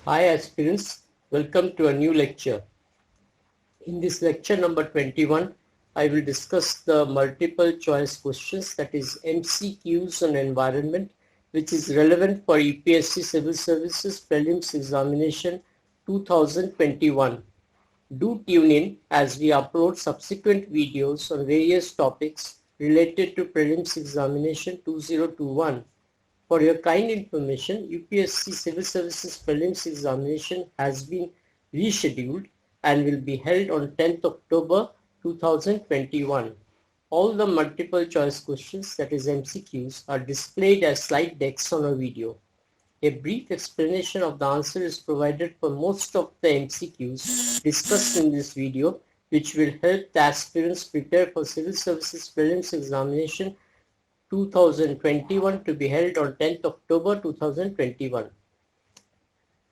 Hi aspirants, welcome to a new lecture. In this lecture number 21, I will discuss the multiple choice questions, that is MCQs on environment, which is relevant for UPSC Civil Services Prelims Examination 2021. Do tune in as we upload subsequent videos on various topics related to Prelims Examination 2021. For your kind information, UPSC Civil Services Prelims Examination has been rescheduled and will be held on 10th October 2021. All the multiple choice questions, that is MCQs, are displayed as slide decks on a video. A brief explanation of the answer is provided for most of the MCQs discussed in this video, which will help the aspirants prepare for Civil Services Prelims Examination 2021 to be held on 10th October 2021.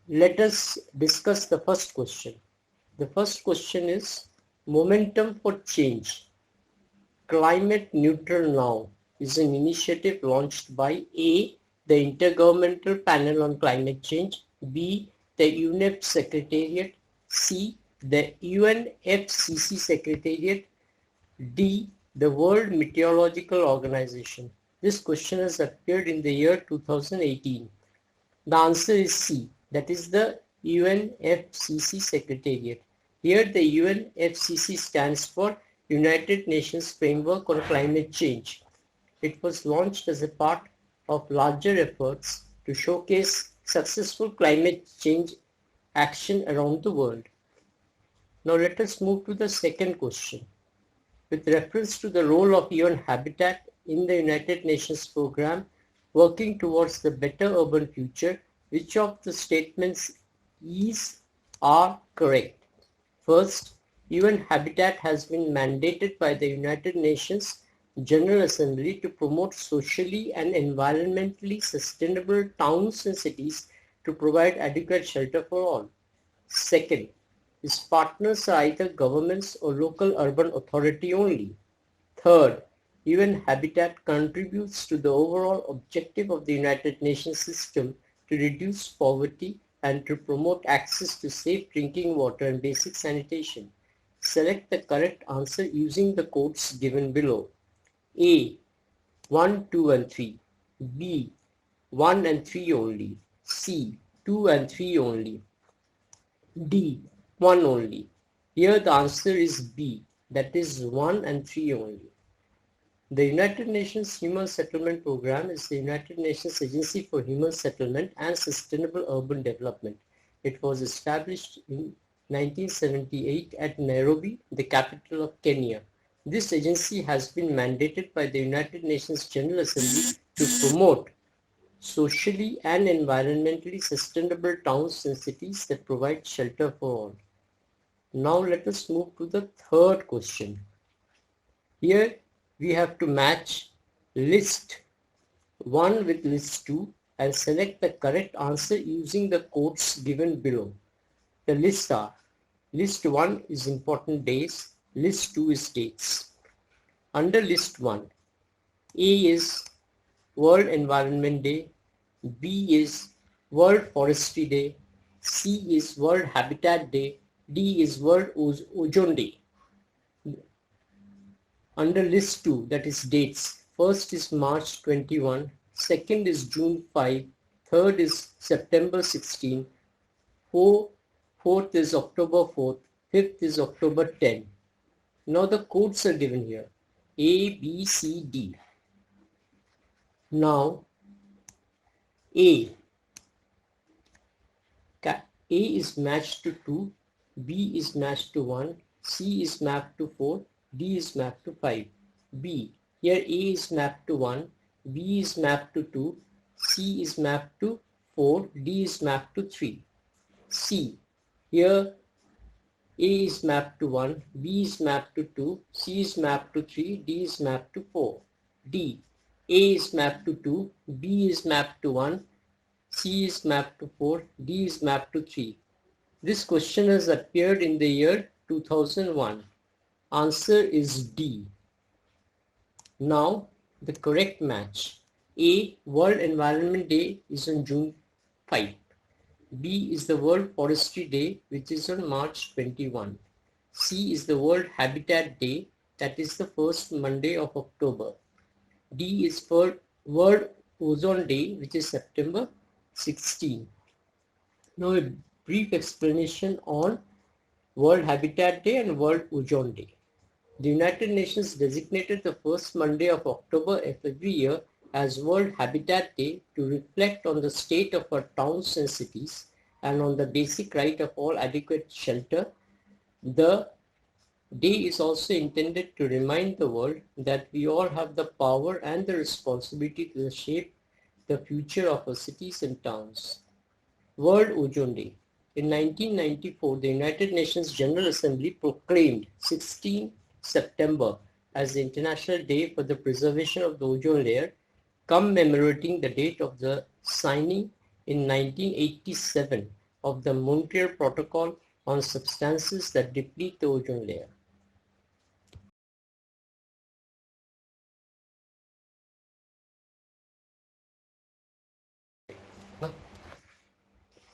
Let us discuss the first question. The first question is Momentum for Change. Climate Neutral Now is an initiative launched by A. the Intergovernmental Panel on Climate Change, B. the UNEP Secretariat, C. the UNFCCC Secretariat, D. the World Meteorological Organization. This question has appeared in the year 2018. The answer is C, that is the UNFCCC Secretariat. Here the UNFCCC stands for United Nations Framework on Climate Change. It was launched as a part of larger efforts to showcase successful climate change action around the world. Now let us move to the second question. With reference to the role of UN Habitat in the United Nations program working towards the better urban future, which of the statements are correct? First, UN Habitat has been mandated by the United Nations General Assembly to promote socially and environmentally sustainable towns and cities to provide adequate shelter for all. Second, its partners are either governments or local urban authority only. Third, UN Habitat contributes to the overall objective of the United Nations system to reduce poverty and to promote access to safe drinking water and basic sanitation. Select the correct answer using the codes given below. A. 1, 2 and 3. B. 1 and 3 only. C. 2 and 3 only. D. 1 only. Here the answer is B, that is 1 and 3 only. The United Nations Human Settlement Program is the United Nations Agency for Human Settlement and Sustainable Urban Development. It was established in 1978 at Nairobi, the capital of Kenya. This agency has been mandated by the United Nations General Assembly to promote socially and environmentally sustainable towns and cities that provide shelter for all. Now let us move to the third question. Here we have to match list 1 with list 2 and select the correct answer using the codes given below. The lists are: list 1 is important days, list 2 is dates. Under list 1, A is World Environment Day, B is World Forestry Day, C is World Habitat Day, D is World Ozone Day. Under list 2, that is dates, first is March 21, second is June 5, third is September 16, fourth is October 4th, fifth is October 10. Now the codes are given here, A, B, C, D. Now A is matched to 2, B is matched to 1, C is mapped to 4, D is mapped to 5. B, here A is mapped to 1, B is mapped to 2, C is mapped to 4, D is mapped to 3. C, here A is mapped to 1, B is mapped to 2, C is mapped to 3, D is mapped to 4. D, A is mapped to 2, B is mapped to 1, C is mapped to 4, D is mapped to 3. This question has appeared in the year 2001. Answer is D. Now the correct match. A, World Environment Day is on June 5. B is the World Forestry Day, which is on March 21. C is the World Habitat Day, that is the first Monday of October. D is for World Ozone Day, which is September 16. Now a brief explanation on World Habitat Day and World Ozone Day. The United Nations designated the first Monday of October of every year as World Habitat Day to reflect on the state of our towns and cities and on the basic right of all adequate shelter. The day is also intended to remind the world that we all have the power and the responsibility to shape the future of our cities and towns. World Ozone Day. In 1994, the United Nations General Assembly proclaimed 16 September as the International Day for the Preservation of the Ozone Layer, commemorating the date of the signing in 1987 of the Montreal Protocol on substances that deplete the ozone layer.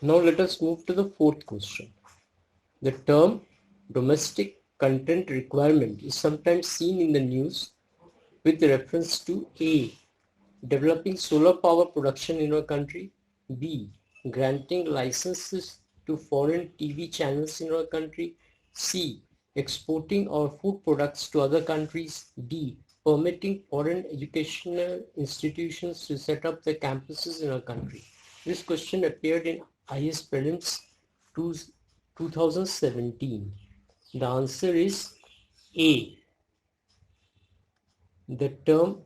Now let us move to the fourth question. The term domestic content requirement is sometimes seen in the news with reference to A. Developing solar power production in our country, B. Granting licenses to foreign TV channels in our country, C. Exporting our food products to other countries, D. Permitting foreign educational institutions to set up their campuses in our country. This question appeared in IS Prelims 2017. The answer is A. The term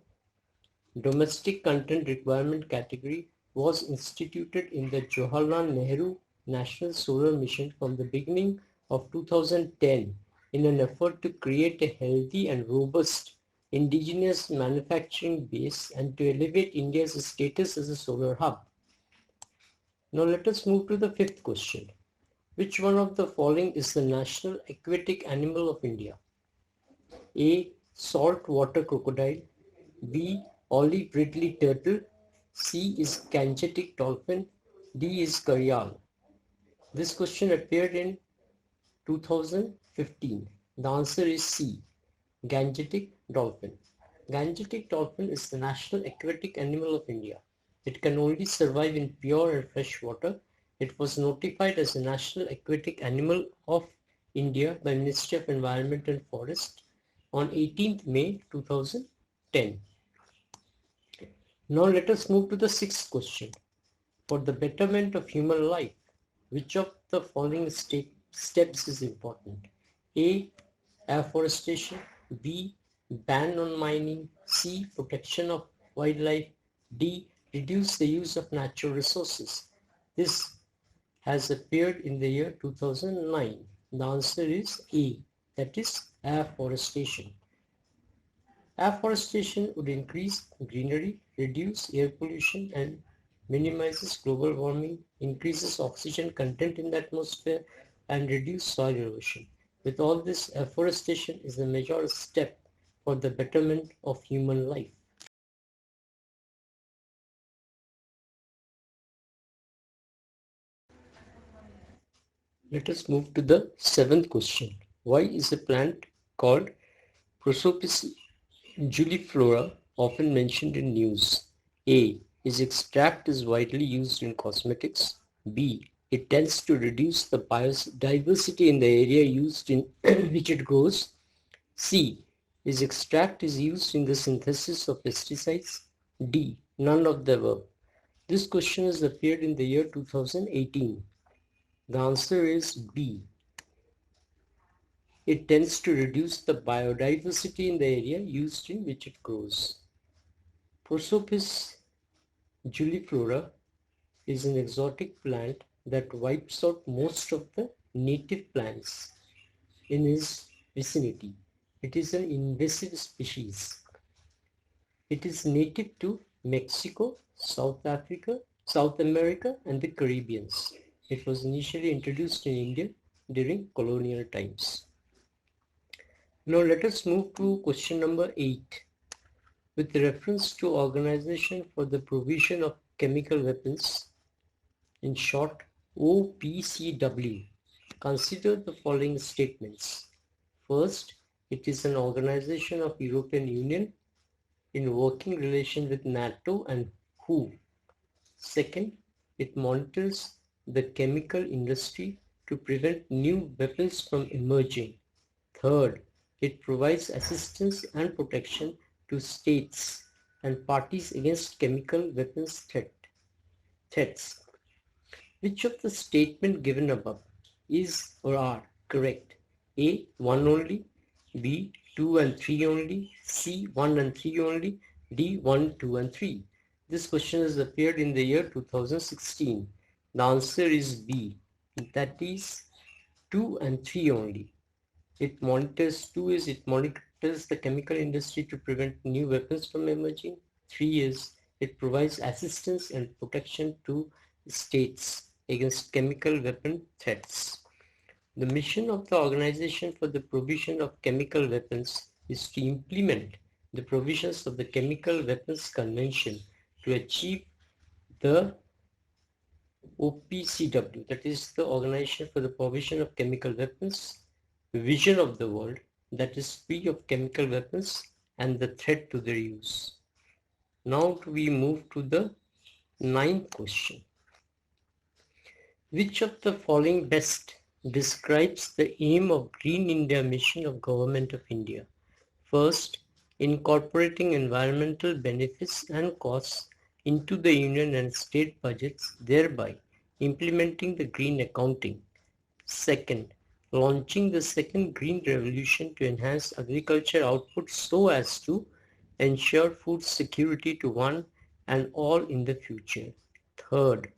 domestic content requirement category was instituted in the Jawaharlal Nehru National Solar Mission from the beginning of 2010 in an effort to create a healthy and robust indigenous manufacturing base and to elevate India's status as a solar hub. Now let us move to the fifth question. Which one of the following is the national aquatic animal of India? A. Saltwater crocodile. B. Olive Ridley turtle. C is Gangetic dolphin. D is Gharial. This question appeared in 2015. The answer is C. Gangetic dolphin. Gangetic dolphin is the national aquatic animal of India. It can only survive in pure and fresh water. It was notified as a national aquatic animal of India by Ministry of Environment and Forest on 18th May 2010. Now let us move to the sixth question. For the betterment of human life, which of the following steps is important? A. Afforestation. B. Ban on mining. C. Protection of wildlife. D. Reduce the use of natural resources. This has appeared in the year 2009. The answer is A. That is afforestation. Afforestation would increase greenery, reduce air pollution and minimizes global warming, increases oxygen content in the atmosphere and reduce soil erosion. With all this, afforestation is the major step for the betterment of human life. Let us move to the seventh question. Why is a plant called Prosopis juliflora often mentioned in news? A. Its extract is widely used in cosmetics. B. It tends to reduce the biodiversity in the area used in which it grows. C. Its extract is used in the synthesis of pesticides. D. None of the above. This question has appeared in the year 2018. The answer is B. It tends to reduce the biodiversity in the area used in which it grows. Prosopis juliflora is an exotic plant that wipes out most of the native plants in its vicinity. It is an invasive species. It is native to Mexico, South Africa, South America, and the Caribbean. It was initially introduced in India during colonial times. Now let us move to question number 8. With reference to Organization for the Provision of Chemical Weapons, in short OPCW. Consider the following statements. First, it is an organization of European Union in working relation with NATO and WHO. Second, it monitors the chemical industry to prevent new weapons from emerging. Third, it provides assistance and protection to states and parties against chemical weapons threats. Which of the statement given above is or are correct? A. 1 only, B. 2 and 3 only, C. 1 and 3 only, D. 1, 2 and 3. This question has appeared in the year 2016. The answer is B, that is 2 and 3 only. It monitors the chemical industry to prevent new weapons from emerging. 3 is it provides assistance and protection to states against chemical weapon threats. The mission of the Organization for the Prohibition of Chemical Weapons is to implement the provisions of the Chemical Weapons Convention to achieve the OPCW, that is the Organization for the Prohibition of Chemical Weapons, vision of the world that is free of chemical weapons and the threat to their use. Now we move to the ninth question. Which of the following best describes the aim of Green India mission of Government of India? First, incorporating environmental benefits and costs into the union and state budgets, thereby implementing the green accounting. Second, launching the second green revolution to enhance agriculture output so as to ensure food security to one and all in the future. Third,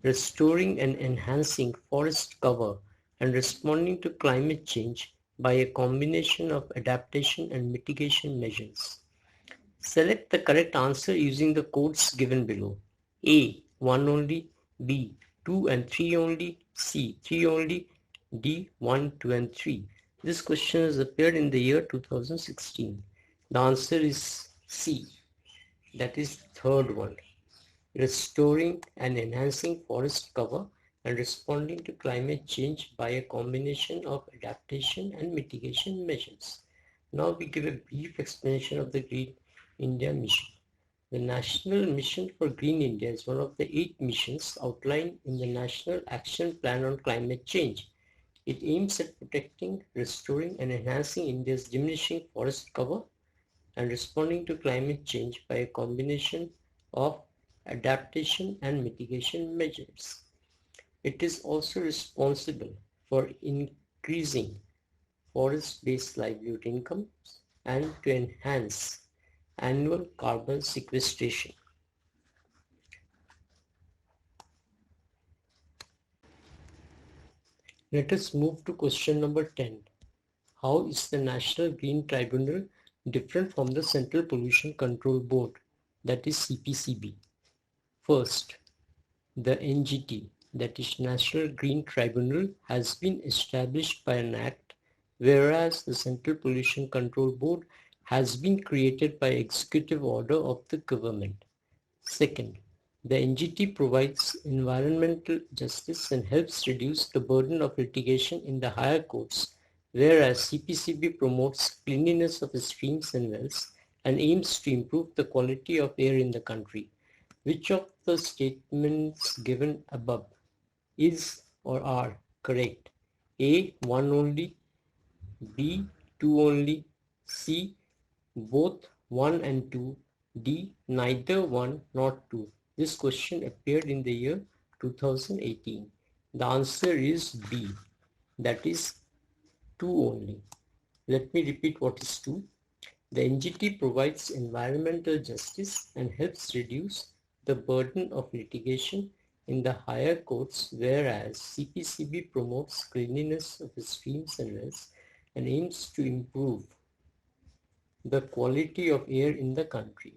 restoring and enhancing forest cover and responding to climate change by a combination of adaptation and mitigation measures. Select the correct answer using the codes given below. A. 1 only, B. 2 and 3 only, C. 3 only, D. 1, 2 and 3. This question has appeared in the year 2016. The answer is C, that is third one. Restoring and enhancing forest cover and responding to climate change by a combination of adaptation and mitigation measures. Now we give a brief explanation of the Green India Mission. The National Mission for Green India is one of the 8 missions outlined in the National Action Plan on Climate Change. It aims at protecting, restoring and enhancing India's diminishing forest cover and responding to climate change by a combination of adaptation and mitigation measures. It is also responsible for increasing forest-based livelihood incomes and to enhance annual carbon sequestration. Let us move to question number 10. How is the National Green Tribunal different from the Central Pollution Control Board, that is CPCB? First, the NGT, that is National Green Tribunal, has been established by an act, whereas the Central Pollution Control Board has been created by executive order of the government. Second, the NGT provides environmental justice and helps reduce the burden of litigation in the higher courts, whereas CPCB promotes cleanliness of streams and wells and aims to improve the quality of air in the country. Which of the statements given above is or are correct? A. 1 only, B. 2 only, C. both 1 and 2, D. neither 1 nor 2. This question appeared in the year 2018. The answer is B, that is 2 only. Let me repeat what is 2. The NGT provides environmental justice and helps reduce the burden of litigation in the higher courts, whereas CPCB promotes cleanliness of streams and wells and aims to improve the quality of air in the country.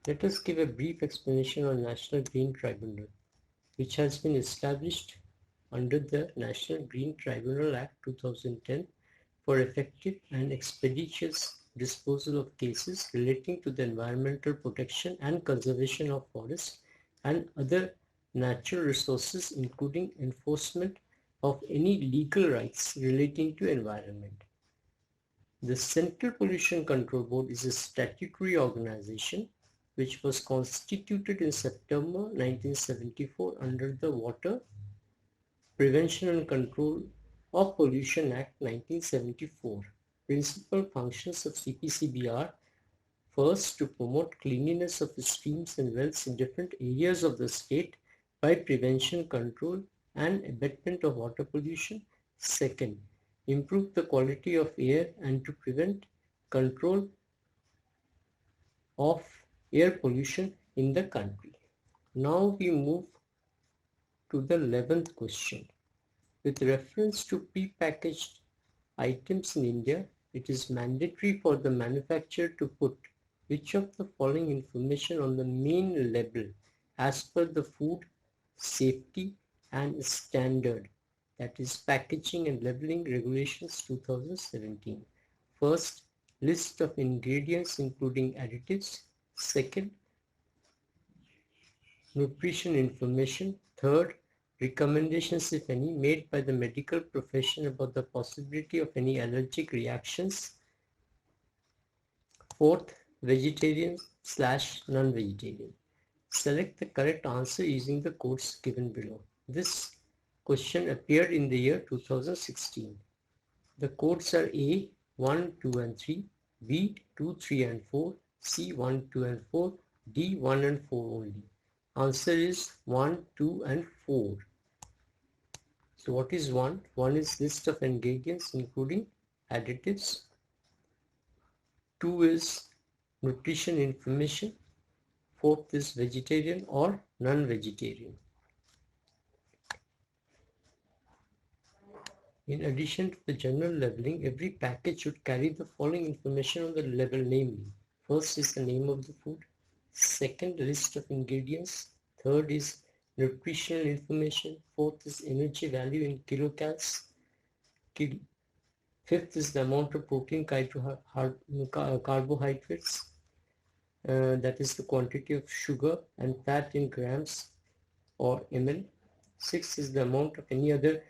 Let us give a brief explanation on National Green Tribunal, which has been established under the National Green Tribunal Act 2010 for effective and expeditious disposal of cases relating to the environmental protection and conservation of forests and other natural resources, including enforcement of any legal rights relating to environment. The Central Pollution Control Board is a statutory organization which was constituted in September 1974 under the Water Prevention and Control of Pollution Act 1974. Principal functions of CPCB are: first, to promote cleanliness of the streams and wells in different areas of the state by prevention, control and abatement of water pollution. Second, improve the quality of air and to prevent control of air pollution in the country. Now we move to the 11th question. With reference to pre-packaged items in India, it is mandatory for the manufacturer to put which of the following information on the main label as per the Food Safety and Standard, that is Packaging and Labeling Regulations 2017. First, list of ingredients including additives. Second, nutrition information. Third, recommendations, if any, made by the medical profession about the possibility of any allergic reactions. Fourth, vegetarian / non-vegetarian. Select the correct answer using the codes given below. This question appeared in the year 2016. The codes are A 1, 2 and 3, B 2, 3 and 4, C 1, 2 and 4, D 1 and 4 only. Answer is 1, 2 and 4. So what is 1? 1 is list of ingredients including additives. 2 is nutrition information. Fourth is vegetarian or non-vegetarian. In addition to the general labeling, every package should carry the following information on the label, namely: first is the name of the food, second, list of ingredients, third is nutritional information, fourth is energy value in kilocalories, fifth is the amount of protein, carbohydrates, that is the quantity of sugar and fat in grams or ml. Sixth is the amount of any other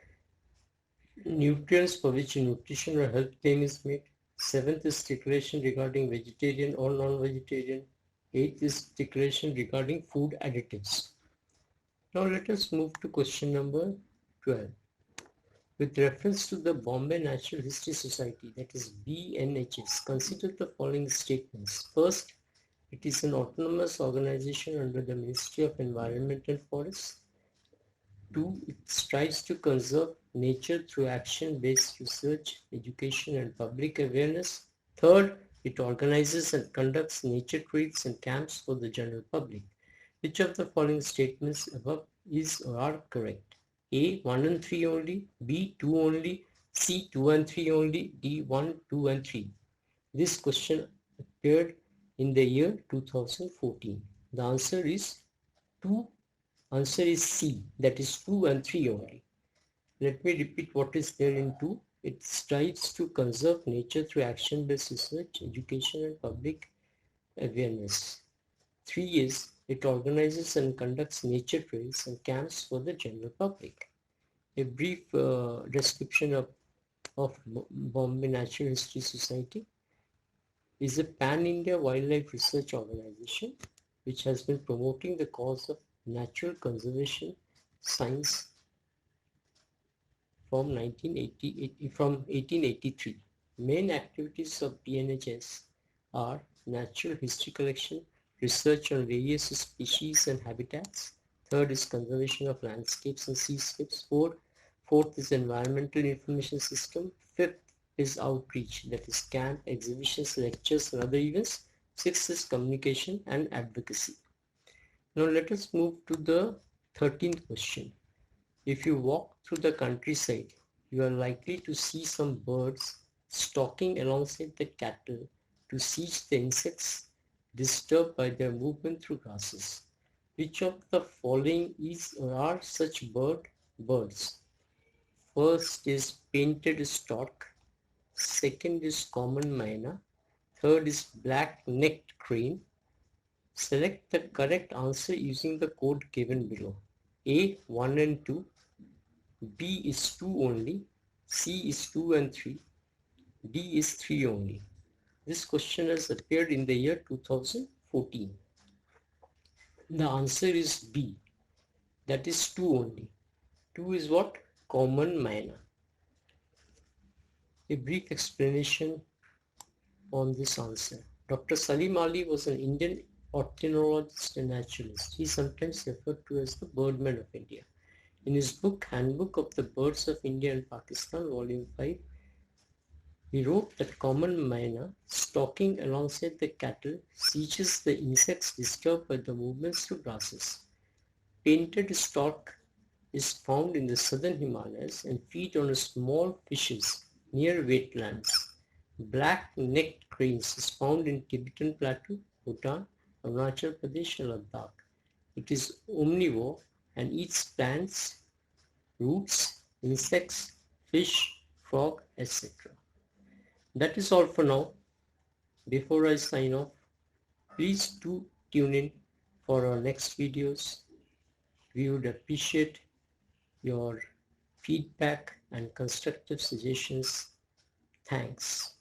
nutrients for which a nutrition or health claim is made. Seventh is declaration regarding vegetarian or non-vegetarian. Eighth is declaration regarding food additives. Now let us move to question number 12. With reference to the Bombay Natural History Society, that is BNHS, consider the following statements. First, it is an autonomous organization under the Ministry of Environment and Forests. 2. It strives to conserve nature through action-based research, education and public awareness. Third, it organizes and conducts nature trails and camps for the general public. Which of the following statements above is or are correct? A 1 and 3 only, B 2 only, C 2 and 3 only, D 1, 2 and 3. This question appeared in the year 2014. The answer is 2. Answer is C, that is 2 and 3 only. Let me repeat what is there in 2. It strives to conserve nature through action-based research, education and public awareness. 3 is it organizes and conducts nature trails and camps for the general public. A brief description of Bombay Natural History Society is a pan-India wildlife research organization which has been promoting the cause of natural conservation science from 1883. Main activities of BNHS are natural history collection, research on various species and habitats. Third is conservation of landscapes and seascapes. Fourth is environmental information system. Fifth is outreach, that is camp, exhibitions, lectures and other events. Sixth is communication and advocacy. Now let us move to the 13th question. If you walk through the countryside, you are likely to see some birds stalking alongside the cattle to seize the insects disturbed by their movement through grasses. Which of the following is or are such birds? First is painted stork, second is common myna, Third is black-necked crane. Select the correct answer using the code given below. A 1 and 2, B is 2 only, C is 2 and 3, D is 3 only. This question has appeared in the year 2014. The answer is B, that is 2 only. 2 is what? Common minor. A brief explanation on this answer. Dr. Salim Ali was an Indian ornithologist and naturalist. He is sometimes referred to as the Birdman of India. In his book Handbook of the Birds of India and Pakistan, Volume 5, he wrote that common myna, stalking alongside the cattle, seizes the insects disturbed by the movements through grasses. Painted stork is found in the southern Himalayas and feed on small fishes near wetlands. Black-necked cranes is found in Tibetan Plateau, Bhutan, Arunachal Pradesh and Ladakh. It is omnivore and eats plants, roots, insects, fish, frog, etc. That is all for now. Before I sign off, please do tune in for our next videos. We would appreciate your feedback and constructive suggestions. Thanks.